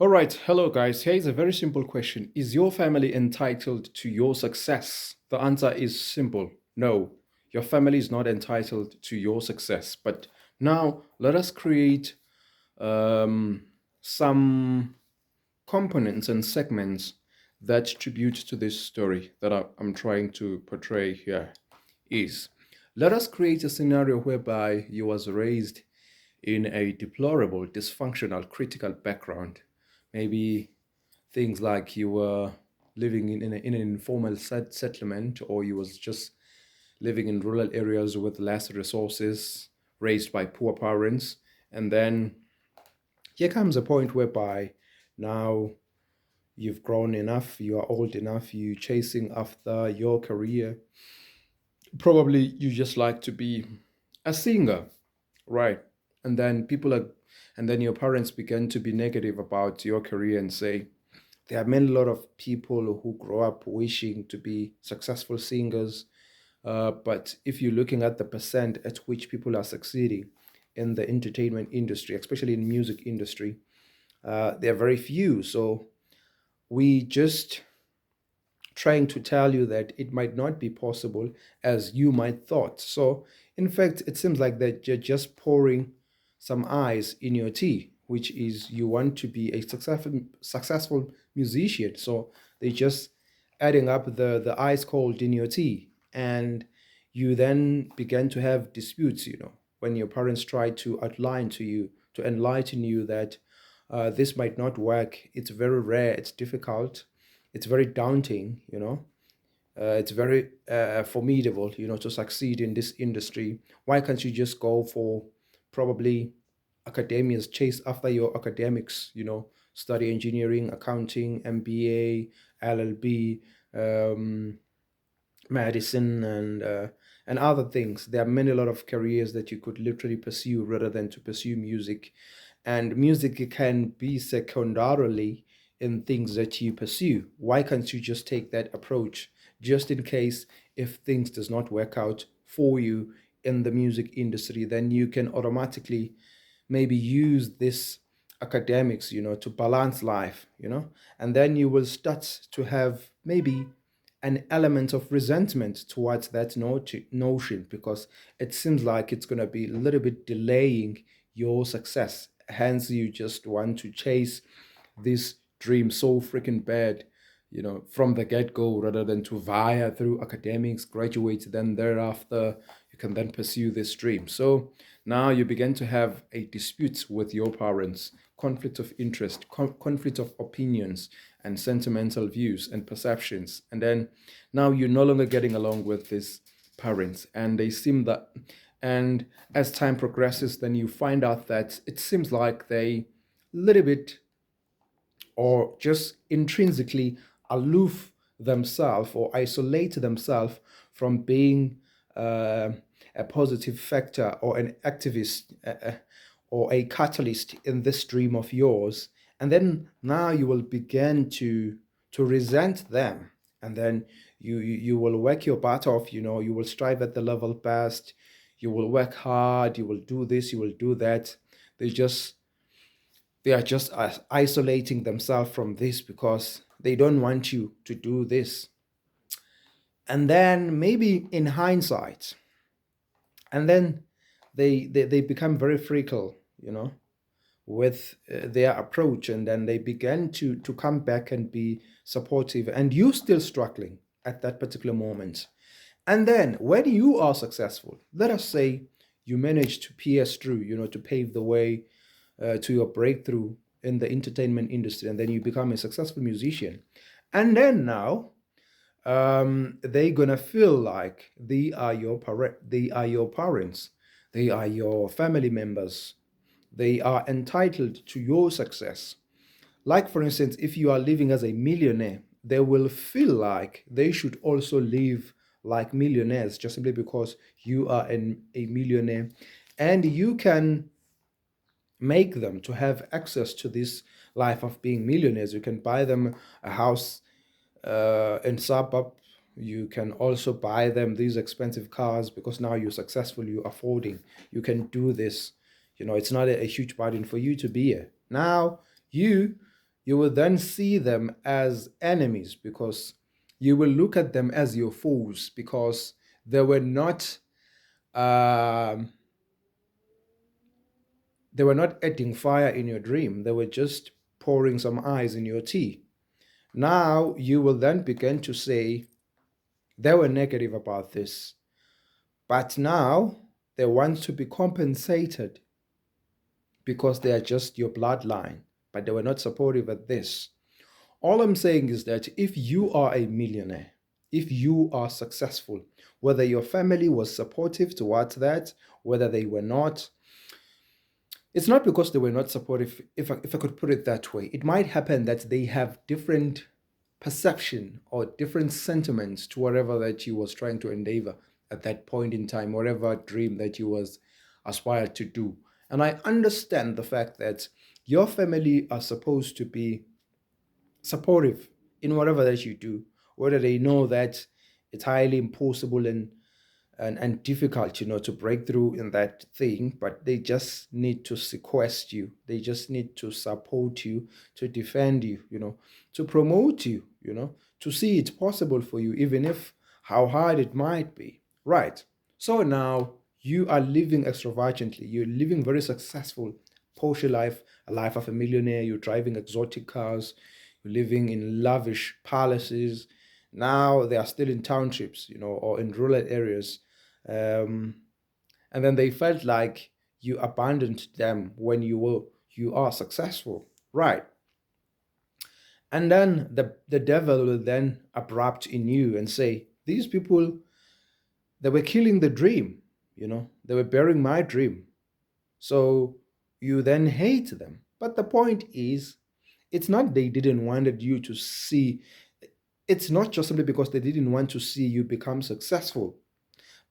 All right, hello guys. Here's a very simple question. Is your family entitled to your success? The answer is simple. No, your family is not entitled to your success. But now let us create um, some components and segments that tribute to this story that I'm trying to portray here. Is let us create a scenario whereby you was raised in a deplorable, dysfunctional, critical background. Maybe things like you were living in an informal settlement, or you was just living in rural areas with less resources, raised by poor parents. And then here comes a point whereby now you've grown enough, you are old enough, you chasing after your career. Probably you just like to be a singer, right? And then and then your parents begin to be negative about your career and say, there are many lot of people who grow up wishing to be successful singers. But if you're looking at the percent at which people are succeeding in the entertainment industry, especially in music industry, there are very few. So we just trying to tell you that it might not be possible as you might thought. So in fact, it seems like that you're just pouring some ice in your tea, which is you want to be a successful musician. So they just adding up the ice cold in your tea. And you then begin to have disputes, when your parents try to outline to you, to enlighten you that this might not work. It's very rare, it's difficult, it's very daunting, it's very formidable, to succeed in this industry. Why can't you just go for probably academias, chase after your academics, study engineering, accounting, MBA, LLB, medicine, and other things. There are many a lot of careers that you could literally pursue rather than to pursue music, and music can be secondarily in things that you pursue. Why can't you just take that approach, just in case if things does not work out for you in the music industry, then you can automatically maybe use this academics, to balance life, and then you will start to have maybe an element of resentment towards that notion, because it seems like it's going to be a little bit delaying your success. Hence, you just want to chase this dream so freaking bad, from the get-go, rather than to via through academics, graduate, then thereafter you can then pursue this dream. So now you begin to have a dispute with your parents, conflict of interest, conflict of opinions, and sentimental views and perceptions. And then now you're no longer getting along with these parents, and they seem that, and as time progresses, then you find out that it seems like they little bit or just intrinsically aloof themselves or isolate themselves from being uh, a positive factor or an activist, or a catalyst in this dream of yours. And then now you will begin to resent them, and then you will work your butt off. You will strive at the level best, you will work hard, you will do this, you will do that. They are just isolating themselves from this because they don't want you to do this. And then maybe in hindsight, and then they become very fickle, with their approach, and then they begin to come back and be supportive, and you still struggling at that particular moment. And then when you are successful, let us say you manage to pierce through, to pave the way to your breakthrough in the entertainment industry, and then you become a successful musician. And then now they're gonna feel like they are your parents, they are your family members, they are entitled to your success. Like, for instance, if you are living as a millionaire, they will feel like they should also live like millionaires just simply because you are a millionaire, and you can make them to have access to this life of being millionaires. You can buy them a house in suburb. You can also buy them these expensive cars because now you're successful, you're affording, you can do this. It's not a huge burden for you to be here. Now you you will then see them as enemies, because you will look at them as your foes, because they were not um, they were not adding fire in your dream. They were just pouring some ice in your tea. Now you will then begin to say they were negative about this, but now they want to be compensated because they are just your bloodline, but they were not supportive at this. All I'm saying is that if you are a millionaire, if you are successful, whether your family was supportive towards that, whether they were not, it's not because they were not supportive, if I could put it that way. It might happen that they have different perception or different sentiments to whatever that you was trying to endeavor at that point in time, whatever dream that you was aspired to do. And I understand the fact that your family are supposed to be supportive in whatever that you do, whether they know that it's highly impossible and difficult, to break through in that thing, but they just need to sequester you. They just need to support you, to defend you, to promote you, to see it possible for you, even if how hard it might be. Right. So now you are living extravagantly. You're living very successful, Porsche life, a life of a millionaire. You're driving exotic cars. You're living in lavish palaces. Now they are still in townships, or in rural areas. Um, and then they felt like you abandoned them when you are successful, right? And then the devil will then abrupt in you and say, these people, they were killing the dream, they were burying my dream. So you then hate them. But the point is, it's not they didn't wanted you to see. It's not just simply because they didn't want to see you become successful,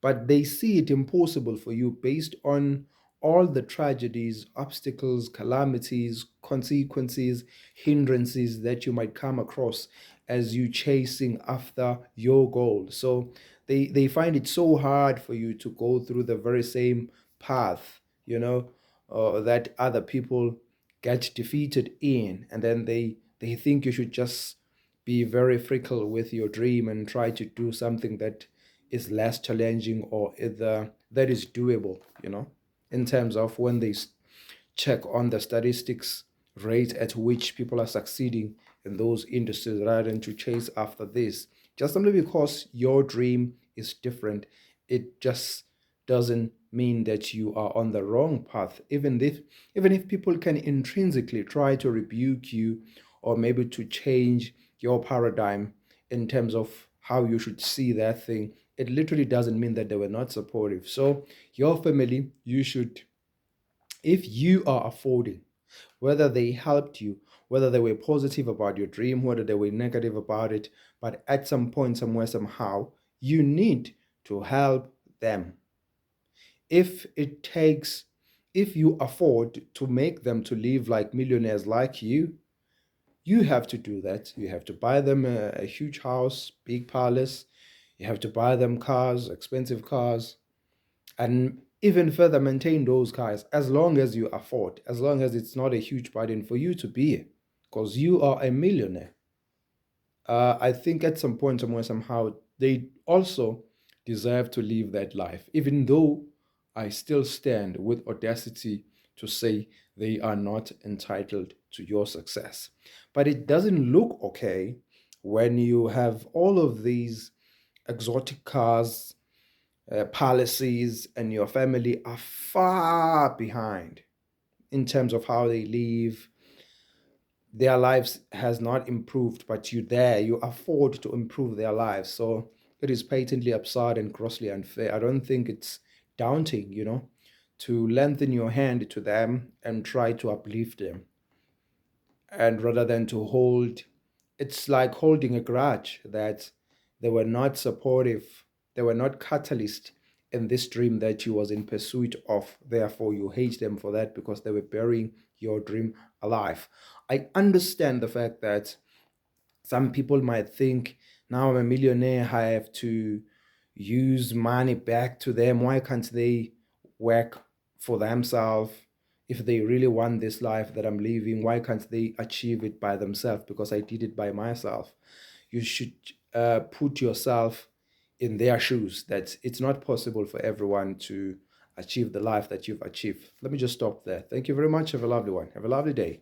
but they see it impossible for you based on all the tragedies, obstacles, calamities, consequences, hindrances that you might come across as you chasing after your goal. So they find it so hard for you to go through the very same path, that other people get defeated in, and then they think you should just be very fickle with your dream and try to do something that is less challenging, or either that is doable, in terms of when they check on the statistics rate at which people are succeeding in those industries, rather than to chase after this. Just simply because your dream is different, it just doesn't mean that you are on the wrong path. Even if people can intrinsically try to rebuke you, or maybe to change your paradigm in terms of how you should see that thing, it literally doesn't mean that they were not supportive. So your family, you should, if you are affording, whether they helped you, whether they were positive about your dream, whether they were negative about it, but at some point, somewhere, somehow, you need to help them. If it takes, if you afford to make them to live like millionaires like you have to do that. You have to buy them a huge house, big palace. You have to buy them cars, expensive cars, and even further maintain those cars as long as you afford, as long as it's not a huge burden for you to be, because you are a millionaire. I think at some point, somewhere, somehow, they also deserve to live that life, even though I still stand with audacity to say they are not entitled to your success. But it doesn't look okay when you have all of these exotic cars, palaces, and your family are far behind in terms of how they live. Their lives has not improved, but you afford to improve their lives. So it is patently absurd and grossly unfair. I don't think it's daunting, to lengthen your hand to them and try to uplift them, and rather than to hold, it's like holding a grudge that they were not supportive, they were not catalyst in this dream that you was in pursuit of. Therefore you hate them for that, because they were burying your dream alive. I understand the fact that some people might think, now I'm a millionaire, I have to use money back to them. Why can't they work for themselves if they really want this life that I'm living, why can't they achieve it by themselves? Because I did it by myself. You should put yourself in their shoes, that it's not possible for everyone to achieve the life that you've achieved. Let me just stop there. Thank you very much. Have a lovely one. Have a lovely day.